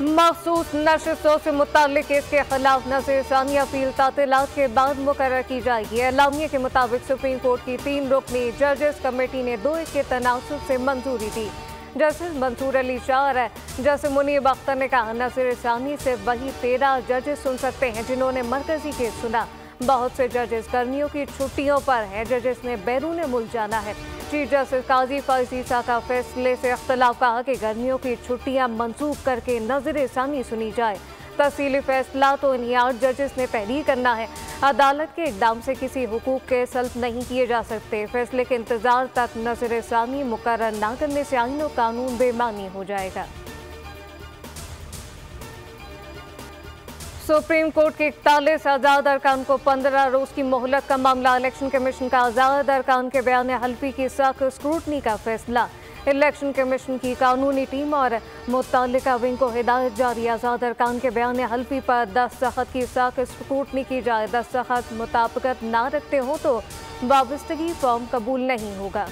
मखसूस नशिस्तों से मुताल्लिक केस के खिलाफ नज़रसानी अपील तातीलात के बाद मुकर्रर की जाएगी। एलामिया के मुताबिक सुप्रीम कोर्ट की 3 रुकनी जजेस कमेटी ने 2-1 के तनासुब से मंजूरी दी। जस्टिस मंसूर अली शाह और जस्टिस मुनीब अख्तर ने कहा, नज़रसानी से वही 13 जजेस सुन सकते हैं जिन्होंने मरकजी केस सुना। बहुत से जजेस गर्मियों की छुट्टियों पर हैं, जजेस ने बैरून मुल्क जाना है। चीफ जस्टिस काजी फैज़ ईसा का फैसले से इख्तलाफ, कहा कि गर्मियों की छुट्टियां मंसूख करके नज़रसानी सुनी जाए। तफसीली फैसला तो इन्हीं 8 जजेस ने तहरीर करना है। अदालत के इक़दाम से किसी हुकूक के सल्ब नहीं किए जा सकते। फैसले के इंतजार तक नज़रसानी मुकर्रर न करने से आईन और कानून बेमानी हो जाएगा। सुप्रीम कोर्ट के 41 आज़ाद अरकान को 15 रोज की मोहलत का मामला। इलेक्शन कमीशन का आज़ाद अरकान के बयान हल्फी की सख्त स्क्रूटनी का फैसला। इलेक्शन कमीशन की कानूनी टीम और मुत्तल्लिका विंग को हिदायत जारी, आज़ाद अरकान के बयान हल्फी पर दस्तखत की सख्त स्क्रूटनी की जाए। दस्तखत मुताबिकत ना रखते हो तो वाबस्तगी फॉर्म कबूल नहीं होगा।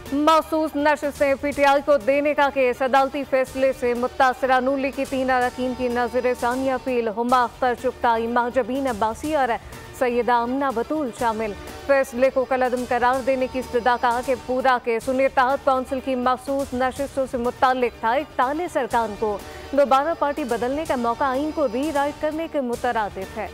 मखसूस नशिस्तें पीटीआई को देने का केस। अदालती फैसले से मुतासरा नून लीग की 3 अरकान की नज़रसानी अपील। हुमा अख्तर चुगताई, महजबीन अब्बासी और सैयदा अमना बतूल शामिल। फैसले को कलअदम करार देने की इस्तदा, कहा कि पूरा केस इत्तेहाद काउंसिल की मखसूस नशिस्तों से मुताल्लिक था। 41 अरकान को दोबारा पार्टी बदलने का मौका आईन को री राइट करने के मुतरादिफ है।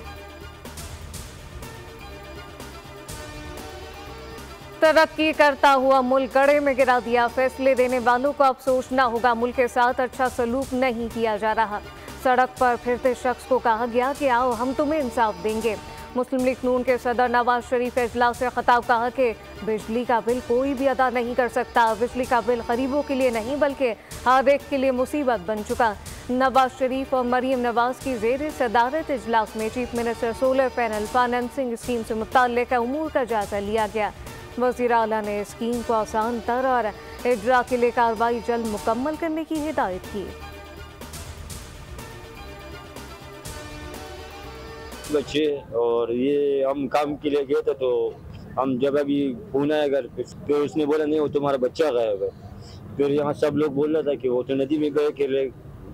तरक्की करता हुआ मुल्क गड़े में गिरा दिया, फैसले देने वालों को अब सोचना होगा। मुल्क के साथ अच्छा सलूक नहीं किया जा रहा। सड़क पर फिरते शख्स को कहा गया कि आओ हम तुम्हें इंसाफ देंगे। मुस्लिम लीग नून के सदर नवाज शरीफ इजलास से खिताब, कहा कि बिजली का बिल कोई भी अदा नहीं कर सकता। बिजली का बिल गरीबों के लिए नहीं बल्कि हर एक के लिए मुसीबत बन चुका। नवाज शरीफ और मरीम नवाज की जेर सदारत इजलास में chief minister solar panel financing scheme से मुताल्लिक उमूर का जायजा लिया गया। वज़ीर आला ने स्कीम को आसान तर और इजरा के लिए कार्रवाई जल्द मुकम्मल करने की हिदायत की। बच्चे और ये हम काम के लिए गए थे, तो हम जब अभी फोन आया घर पे, फिर उसने बोला नहीं वो तुम्हारा बच्चा गायब है। फिर यहाँ सब लोग बोल रहा था कि वो तो नदी में गए खेले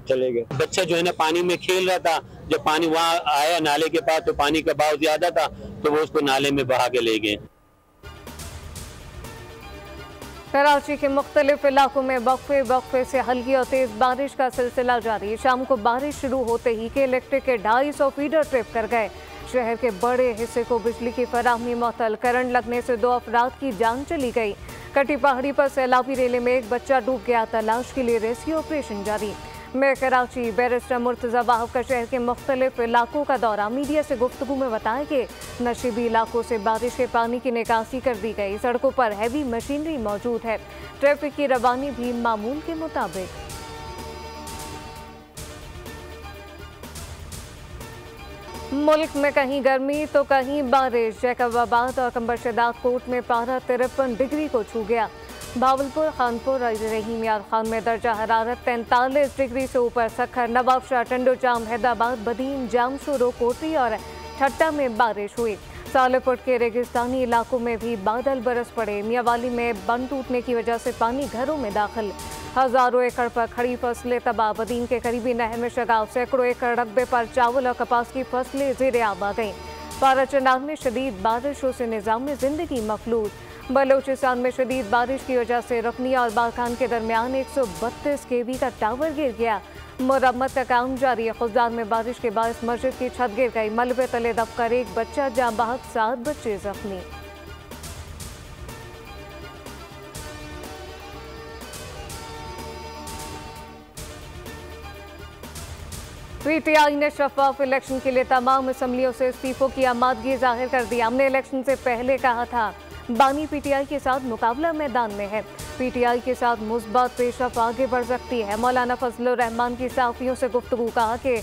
चले गए। बच्चा जो है ना पानी में खेल रहा था, जब पानी वहाँ आया नाले के पास तो पानी का बहाव ज्यादा था तो वो उसको नाले में बहा के ले गए। कराची के मुख्तलिफ इलाकों में वक्फे से हल्की और तेज बारिश का सिलसिला जारी। शाम को बारिश शुरू होते ही के इलेक्ट्रिक के 250 फीडर ट्रिप कर गए। शहर के बड़े हिस्से को बिजली की फराहमी मुअत्तल, करंट लगने से 2 अफराद की जान चली गई। कटी पहाड़ी पर सैलाबी रेले में एक बच्चा डूब गया, तलाश के लिए रेस्क्यू ऑपरेशन जारी। मैं कराची बैरिस्टर मुर्तज़ा वाहब का शहर के मुख्तलिफ इलाकों का दौरा। मीडिया से गुफ्तगू में बताया कि नशीबी इलाकों से बारिश के पानी की निकासी कर दी गई। सड़कों पर हैवी मशीनरी मौजूद है। ट्रैफिक की रवानी भी मामूल के मुताबिक। मुल्क में कहीं गर्मी तो कहीं बारिश। जैकबाबाद और कंबरशदाद कोट में पारा 53 डिग्री को छू गया। भावलपुर, खानपुर, रहीम यार खान में दर्जा हरारत 43 डिग्री से ऊर। सखर, नवाबशाह, टंडोजाम, हैदराबाद, बदीन, जामशोरो, कोटरी और ठट्टा में बारिश हुई। सालेपुर के रेगिस्तानी इलाकों में भी बादल बरस पड़े। मियावाली में बंद टूटने की वजह से पानी घरों में दाखिल। हजारों एकड़ पर खड़ी फसलें तबाह। बदीन के करीबी नहर में शगाव। सैकड़ों एकड़ रकबे पर चावल और कपास की फसलें ज़ेरे आब आ गईं। पाराचनाग में शदीद बारिशों से निज़ाम में जिंदगी मफलूज। बलोचिस्तान में शदीद बारिश की वजह से रुकनिया और बालखान के दरमियान 132 kV का टावर गिर गया। मुरम्मत का काम जारी है। खुजदार में बारिश के बायस मस्जिद की छत गिर गई। मलबे तले दबकर एक बच्चा जाँ बहक, 7 बच्चे जख्मी। पीटीआई ने शफाफ इलेक्शन के लिए तमाम असम्बलियों से इस्तीफों की आमादगी जाहिर कर दी। हमने इलेक्शन से पहले कहा था बानी पीटीआई के साथ मुकाबला मैदान में है। पीटीआई के साथ मुस्बत पेशरफ आगे बढ़ सकती है। मौलाना फजलुर रहमान की सहाफियों से गुफ्तगू, कहा कि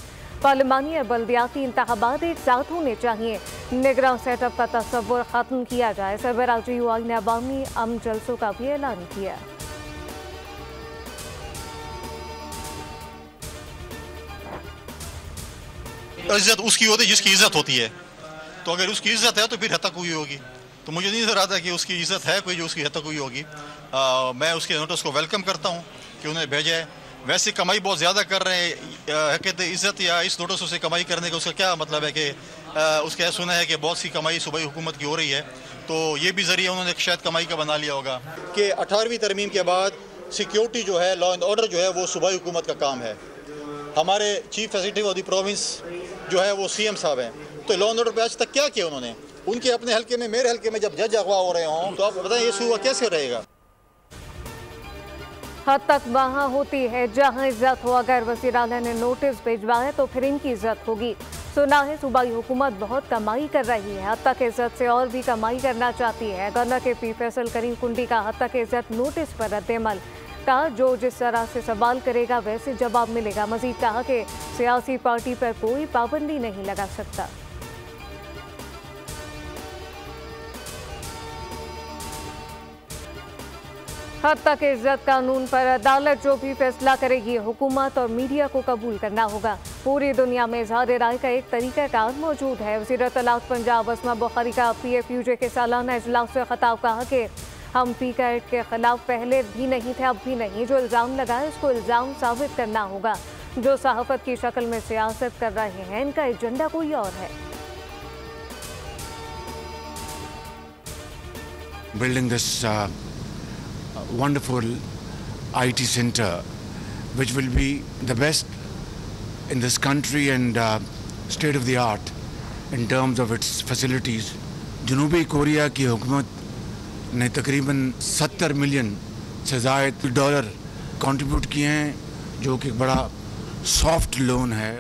पार्लिमानी और बल्दियाती इंतखाबात एक साथ होने चाहिए। निगरान सेटअप का तस्वुर खत्म किया जाए। सरबराजी हुआ ने अवामी अम जलसों का भी ऐलान किया। इज्जत उसकी होती है जिसकी इज्जत होती है, तो अगर उसकी इज्जत है तो फिर हतक हुई होगी। तो मुझे नहीं नजर आता कि उसकी इज्जत है कोई जो उसकी हद तक हुई होगी। मैं उसके नोटिस को वेलकम करता हूँ कि उन्हें भेजा है। वैसे कमाई बहुत ज़्यादा कर रहे हैं, कहते इज्जत या इस नोटिस से कमाई करने का उसका क्या मतलब है कि उसका यह सुना है कि बहुत सी कमाई सूबाई हुकूमत की हो रही है, तो ये भी ज़रिया उन्होंने शायद कमाई का बना लिया होगा कि 18वीं तरमीम के बाद सिक्योरिटी जो है, लॉ एंड ऑर्डर जो है वो सूबाई हुकूमत का काम है। हमारे chief executive of the province जो है वो CM साहब हैं, तो लॉ एंड ऑर्डर पे आज तक क्या किया उन्होंने? उनके अपने हल्के में, मेरे हल्के में जब जज अगवा हो रहे हों तो आप बताएं ये सूबा कैसे रहेगा? हद तक वहाँ होती है जहाँ इज्जत हो। अगर वज़ीर आला ने नोटिस भिजवाया तो फिर इनकी इज्जत होगी। सुना है सूबाई हुकूमत बहुत कमाई कर रही है, हद तक इज्जत से और भी कमाई करना चाहती है। गवर्नर के पी फैसल करीम कुंडी का हद तक इज्जत नोटिस पर रद्देमल कहा, जो जिस तरह से सवाल करेगा वैसे जवाब मिलेगा। मजीद कहा कि सियासी पार्टी पर कोई पाबंदी नहीं लगा सकता। हद तक इज्जत कानून पर अदालत जो भी फैसला करेगी हुकूमत और मीडिया को कबूल करना होगा। पूरी दुनिया में इजहार राय का एक तरीक़ाकार मौजूद है। वज़ीर तलाक़ पंजाब अस्मा बुखारी का PFUJ के सालाना इजलास से खिताब कहा कि हम पीका एक्ट के खिलाफ पहले भी नहीं थे, अब भी नहीं। जो इल्ज़ाम लगाए उसको इल्ज़ाम साबित करना होगा। जो सहाफ़त की शक्ल में सियासत कर रहे हैं इनका एजेंडा कोई और है। Building this wonderful IT center, which will be the best in this country and state of the art in terms of its facilities. जनूबी कोरिया की हुकूमत ने तकरीबन 70 मिलियन से ज़ायद डॉलर कंट्रीब्यूट किए हैं, जो कि बड़ा सॉफ्ट लोन है।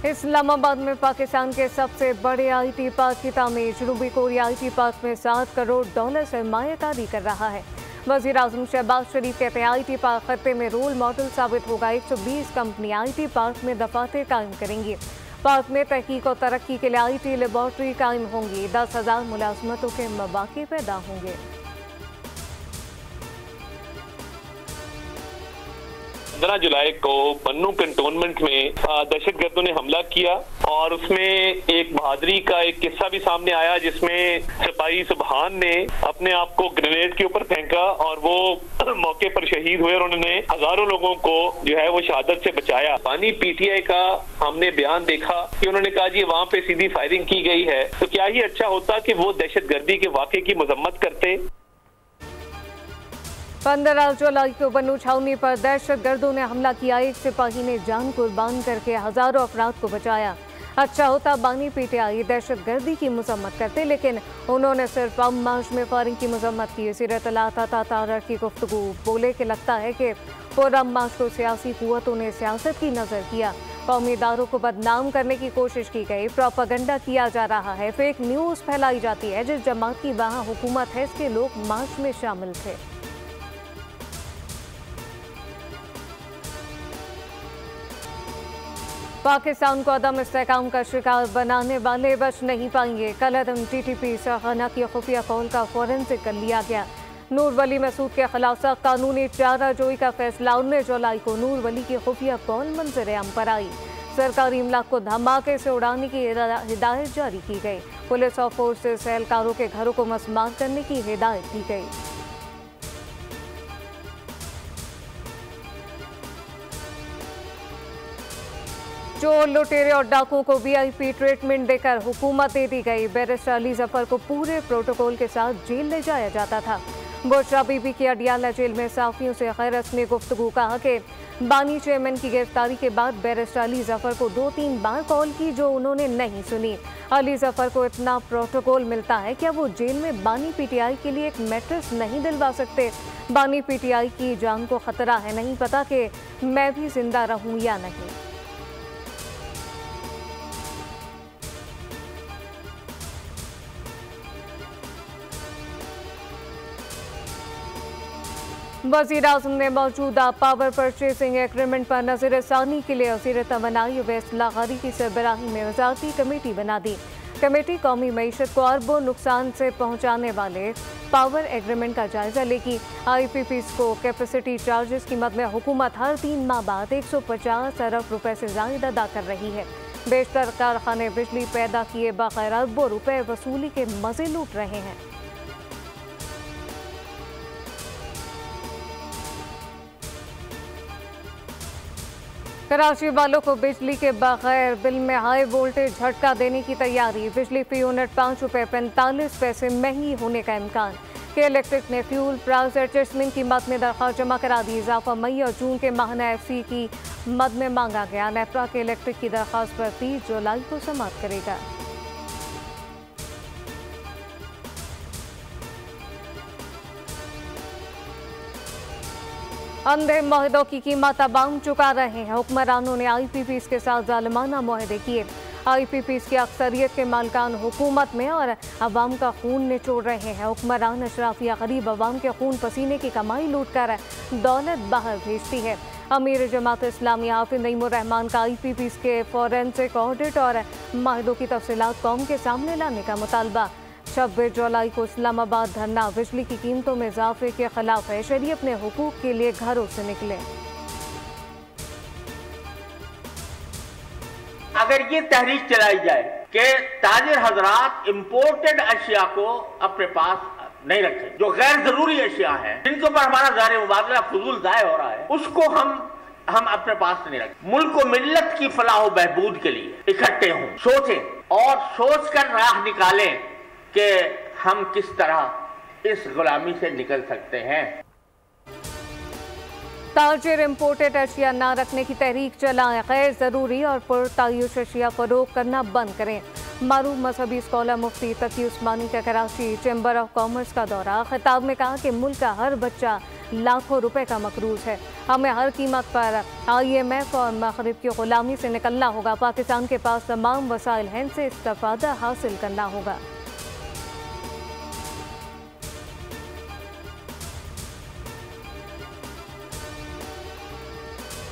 इस्लामाबाद में पाकिस्तान के सबसे बड़े IT पार्क की तामीर। जनूबी कोरिया IT पार्क में $7 करोड़ सरमायाकारी कर रहा है। वज़ीर आज़म शहबाज शरीफ कहते हैं IT पार्क खत्ते में रोल मॉडल साबित होगा। 120 कंपनियां IT पार्क में दफातर कायम करेंगी। पार्क में तहकीक और तरक्की के लिए IT लेबॉर्ट्री कायम होंगी। 10,000 मुलाजमतों के मौके पैदा होंगे। 15 जुलाई को पन्नू कंटोनमेंट में दहशतगर्दों ने हमला किया और उसमें एक बहादुरी का एक किस्सा भी सामने आया, जिसमें सिपाही सुबहान ने अपने आप को ग्रेनेड के ऊपर फेंका और वो मौके पर शहीद हुए और उन्होंने हजारों लोगों को जो है वो शहादत से बचाया। पानी PTI का हमने बयान देखा कि उन्होंने कहा जी वहाँ पे सीधी फायरिंग की गई है, तो क्या ही अच्छा होता कि वो दहशतगर्दी के वाक़े की मजम्मत करते। 15 जुलाई को बन्नू छावनी पर दहशतगर्दों ने हमला किया। एक सिपाही ने जान कुर्बान करके हजारों अफराद को बचाया। अच्छा होता बानी PTI दहशतगर्दी की मजम्मत करते, लेकिन उन्होंने सिर्फ अम मार्च में फायरिंग की मजम्मत की। सिरतलातार की गुफ्तगू बोले कि लगता है कि पुरअम मार्च को सियासी कुव्वतों ने सियासत की नजर किया। कौमी इदारों को बदनाम करने की कोशिश की गई, प्रोपेगेंडा किया जा रहा है, फेक न्यूज़ फैलाई जाती है। जिस जमात की वहाँ हुकूमत है इसके लोग मार्च में शामिल थे। पाकिस्तान को अदम इस्तेहकाम का शिकार बनाने वाले बच नहीं पाएंगे। कलअदम TTP सरखाना की खुफिया कॉल का फॉरेंसिक कर लिया गया। नूर वली मसूद के खिलाफ सख्त कानूनी चाराजोई का फैसला। 19 जुलाई को नूर वली की खुफिया कॉल मंजर-ए-आम पर आई। सरकारी इमलाक को धमाके से उड़ाने की हिदायत जारी की गई। पुलिस और फोर्सेस एहलकारों के घरों को मस्मार करने की हिदायत दी गई। चोर, लुटेरे और डाकुओं को VIP ट्रीटमेंट देकर हुकूमत दे दी गई। बैरिस्टर अली जफर को पूरे प्रोटोकॉल के साथ जेल ले जाया जाता था। बुशरा बीबी की अडियाला जेल में साफियों से खैरत ने गुफ्तगू कहा कि बानी चेयरमैन की गिरफ्तारी के बाद बैरिस्टर अली जफर को 2-3 बार कॉल की जो उन्होंने नहीं सुनी। अली जफर को इतना प्रोटोकॉल मिलता है कि अब वो जेल में बानी PTI के लिए एक मैट्रेस नहीं दिलवा सकते। बानी PTI की जान को खतरा है, नहीं पता कि मैं भी जिंदा रहूं या नहीं। वज़ीर आज़म ने मौजूदा पावर परचेसिंग एग्रीमेंट पर नज़रसानी के लिए वज़ीर तवानाई अवैस लाग़ारी की सरबराही में वज़ारती कमेटी बना दी। कमेटी कौमी मईशत को अरबों नुकसान से पहुँचाने वाले पावर एग्रीमेंट का जायजा लेगी। IPPs को कैपेसिटी चार्जेस की मद में हुकूमत हर 3 माह बाद 150 अरब रुपए से ज़ायद अदा कर रही है। बेशतर कारखाने बिजली पैदा किए बगैर अरबों रुपए वसूली के मजे लूट रहे हैं। कराची वालों को बिजली के बगैर बिल में हाई वोल्टेज झटका देने की तैयारी। बिजली फी यूनिट ₹5.45 महंगी होने का इम्कान। के इलेक्ट्रिक ने फ्यूल प्राइस एडजस्टमेंट की मद में दरख्वास्त जमा करा दी। इजाफा मई और जून के माहाना FC की मद में मांगा गया। नेफ्रा के इलेक्ट्रिक की दरख्वास्त पर 30 जुलाई को समाप्त करेगा। अंधे मुआहदों की कीमत अवाम चुका रहे हैं। हुक्मरानों ने IPPs के साथ जालिमाना मुआहदे किए। IPPs की अक्सरियत के मालिकान हुकूमत में और अवाम का खून निचोड़ रहे हैं। हुक्मरान अशराफिया गरीब अवाम के खून पसीने की कमाई लूट कर दौलत बाहर भेजती है। अमीर जमात इस्लामी हाफिज नईमुर रहमान का IPPs के फॉरेंसिक ऑडिट और मुआहदों की तफसीलात कौम के सामने लाने का मुतालबा। 26 जुलाई को इस्लामाबाद धरना। बिजली की कीमतों में इजाफे के खिलाफ है। शहरी अपने हुकूक के लिए घरों से निकले। अगर ये तहरीक चलाई जाए कि ताजिर हजरात इम्पोर्टेड अशिया को अपने पास नहीं रखें, जो गैर जरूरी अशिया है जिनके ऊपर हमारा ज़ाहिर मुबादला फजूल ज़ाय हो रहा है, उसको हम अपने पास नहीं रखें। मुल्क को मिल्लत की फलाह बहबूद के लिए इकट्ठे हों, सोचें और सोच कर राह निकालें कि हम किस तरह इस गुलामी से निकल सकते हैं। ताजिर इम्पोर्टेड अशिया ना रखने की तहरीक चलाएं। गैर ज़रूरी और पुरतायुश अशिया फरोख्त करना बंद करें। मारूफ मजहबी स्कॉलर मुफ्ती तकी उस्मानी का कराची चैम्बर ऑफ कॉमर्स का दौरा। खिताब में कहा कि मुल्क का हर बच्चा लाखों रुपए का मकरूज है। हमें हर कीमत पर IMF और मगरिब की गुलामी से निकलना होगा। पाकिस्तान के पास तमाम वसाइल हैं, इनसे इस्तेफादा हासिल करना होगा।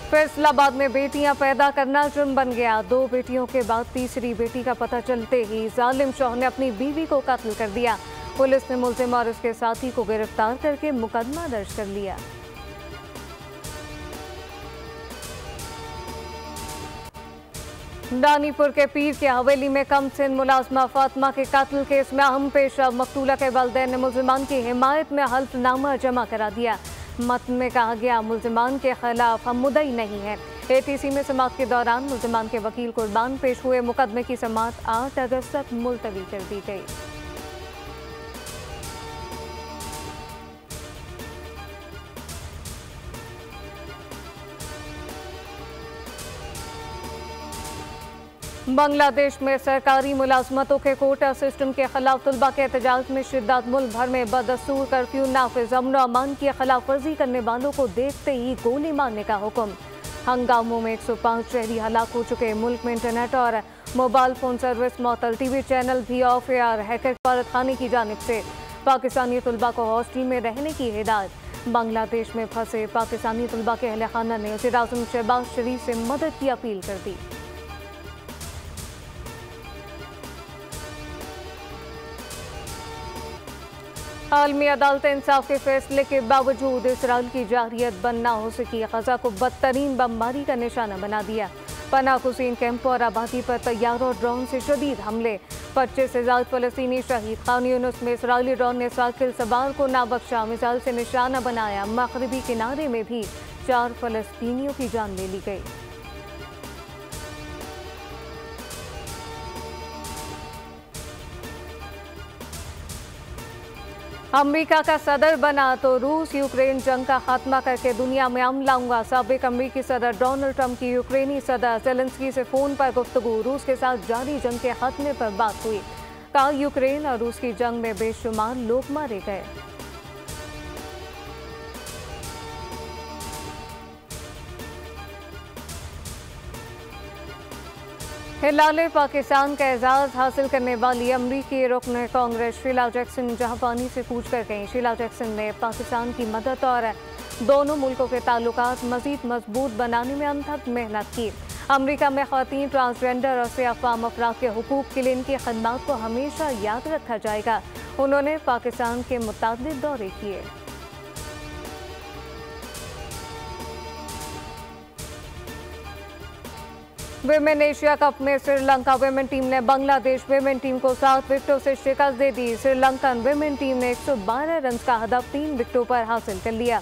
फैसलाबाद में बेटियां पैदा करना जुर्म बन गया। 2 बेटियों के बाद तीसरी बेटी का पता चलते ही जालिम शौहर ने अपनी बीवी को कत्ल कर दिया। पुलिस ने मुल्जिम और उसके साथी को गिरफ्तार करके मुकदमा दर्ज कर लिया। दानीपुर के पीर की हवेली में कम सिन मुलाजमा फातिमा के कत्ल केस में अहम पेशरफ। मकतूला के वालिदैन ने मुल्जिमान की हिमायत में हल्फनामा जमा करा दिया। मतन में कहा गया मुल्जिमान के खिलाफ हम मुद्दई नहीं है। ATC में समाअत के दौरान मुल्जिमान के वकील कुर्बान पेश हुए। मुकदमे की समाअत 8 अगस्त तक मुलतवी कर दी गई। बांग्लादेश में सरकारी मुलाजमतों के कोटा सिस्टम के खिलाफ तलबा के एहतजाज में शिद्दत। मुल्क भर में बदस्तूर कर्फ्यू नाफिज। अमन अमान की खिलाफ वर्जी करने वालों को देखते ही गोली मारने का हुक्म। हंगामों में 105 शहरी हलाक हो चुके। मुल्क में इंटरनेट और मोबाइल फोन सर्विस मअतल। TV चैनल भी ऑफ एयर। हैकर भारत खाने की जानिब से पाकिस्तानी तलबा को हॉस्टल में रहने की हिदायत। बांग्लादेश में फंसे पाकिस्तानी तलबा के अहले खाना ने वज़ीर आज़म शहबाज शरीफ से मदद की अपील कर दी। आलमी अदालत इंसाफ के फैसले के बावजूद इसराइल की जारहियत बंद न हो सकी। गजा को बदतरीन बमबारी का निशाना बना दिया। पनाह गुज़ीन कैंप और आबादी पर तैयारों और ड्रोन से शदीद हमले। 25 से ज़ायद फ़लस्तीनी शहीद। खान यूनुस में इसराइली ड्रोन ने साइकिल सवार को ना बख्शा। मिसाइल से निशाना बनाया। मगरिबी किनारे में भी 4 फ़लस्तीनियों की जान ले ली गई। अमेरिका का सदर बना तो रूस यूक्रेन जंग का खात्मा करके दुनिया में अमन लाऊंगा। साबिक अमेरिकी सदर डोनाल्ड ट्रंप की यूक्रेनी सदर ज़ेलेंस्की से फ़ोन पर गुफ्तगू। रूस के साथ जारी जंग के खात्मे पर बात हुई। कहा यूक्रेन और रूस की जंग में बेशुमार लोग मारे गए। हिलाले पाकिस्तान का एजाज़ हासिल करने वाली अमरीकी रुकन कांग्रेस शीला जैक्सन जापानी से पूछ कर गईं। शीला जैक्सन ने पाकिस्तान की मदद और दोनों मुल्कों के ताल्लुकात मज़ीद मजबूत बनाने में अनथक मेहनत की। अमरीका में ख़वातीन, ट्रांसजेंडर और सियाफ़ाम अफराद के हुकूक के लिए इनकी खदमात को हमेशा याद रखा जाएगा। उन्होंने पाकिस्तान के मुतादिद दौरे किए। विमेन एशिया कप में श्रीलंका विमेन टीम ने बांग्लादेश विमेन टीम को 7 विकेटों से शिकस्त दे दी। श्रीलंकन विमेन टीम ने 112 रन का हदफ 3 विकेटों पर हासिल कर लिया।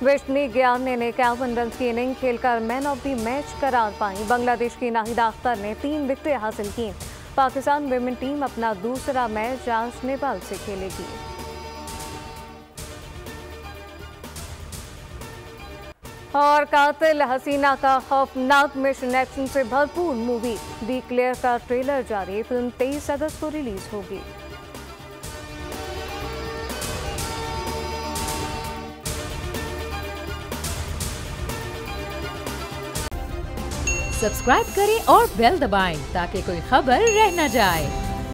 विष्णु ज्ञाने ने 51 रन की इनिंग खेलकर मैन ऑफ द मैच करार पाई। बांग्लादेश की नाहिदा अख्तर ने 3 विकेटें हासिल की। पाकिस्तान विमेन टीम अपना दूसरा मैच आज नेपाल से खेलेगी। और कातिल हसीना का खौफनाक मिशन एक्शन से भरपूर मूवी दी क्लियर का ट्रेलर जारी। फिल्म 23 अगस्त को रिलीज होगी। सब्सक्राइब करें और बेल दबाएं ताकि कोई खबर रह न जाए।